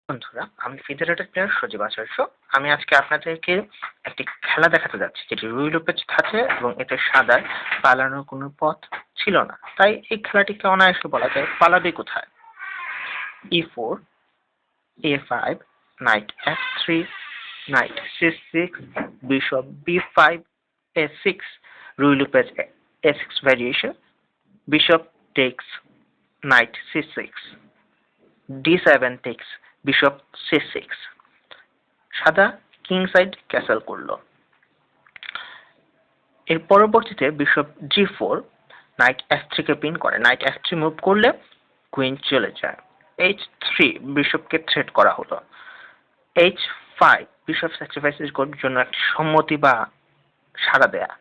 বন্ধুরা, আমি ফিডারেটেড প্লেয়ার সজীব আচার্য। আমি আজকে আপনাদেরকে একটি খেলা দেখাতে যাচ্ছি যেটি রুই লুপেজ ধাঁচে এবং এতে সাদার পালানোর কোনো পথ ছিল না, তাই এই খেলাটিকে অনায়াসে বলা যায় পালাবে কোথায়। E4, A5, knight F3, knight C6, bishop B5, A6, রুই লুপেজ A6 variation, bishop takes knight C6, D7 takes bishop C6, সাদা কিং সাইড ক্যাসেল করলো। এর পরবর্তীতে বিশপ G4, নাইট F3 কে পিন করে। নাইট F3 মুভ করলে কুইন চলে যায়। H3 বিশপকে threat করা হলো। H5 বিশপ স্যাক্রিফাইসের জন্য একটি সম্মতি বা সাড়া দেয়া।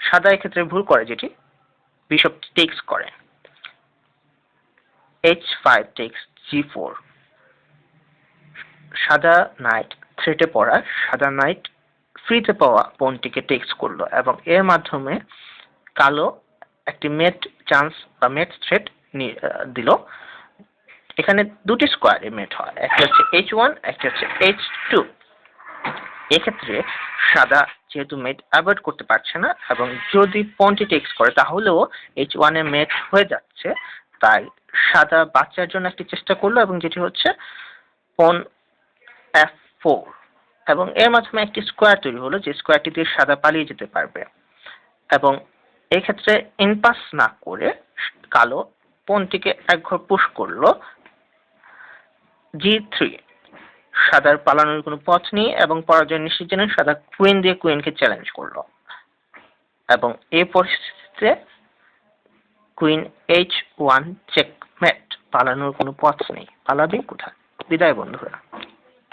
সাদা এক্ষেত্রে ভুল করে যেটি বিশপ টেক্স করে। H5 টেক্স G4, সাদা নাইট থ্রেটে পড়া সাদা নাইট ফ্রিতে পাওয়া পনটিকে টেক্স করলো এবং এর মাধ্যমে কালো একটি মেট চান্স বা মেট থ্রেট দিল। এখানে দুটি স্কোয়ারে মেট হয়, একটা হচ্ছে H1, একটা হচ্ছে H2। এক্ষেত্রে সাদা যেহেতু মেট অ্যাভয়েড করতে পারছে না এবং যদি পনটি টেক্স করে তাহলেও H1 এ মেট হয়ে যাচ্ছে, তাই সাদা বাচ্চার জন্য একটি চেষ্টা করলো এবং যেটি হচ্ছে পন F4 এবং এর মাধ্যমে একটি স্কোয়ার তৈরি হলো, যে স্কোয়ারটি দিয়ে সাদা পালিয়ে যেতে পারবে। এবং এক্ষেত্রে ইনপাস না করে কালো পনটিকে এক ঘর পুশ করলো। G3, সাদার পালানোর কোনো পথ নেই এবং পরাজয় নিশ্চিত জেনে সাদা কুইন দিয়ে কুইনকে চ্যালেঞ্জ করলো এবং এই পরিস্থিতিতে কুইন H1 চেকমেট, পালানোর কোনো পথ নেই। পালাবে কোথায়? বিদায় বন্ধুরা।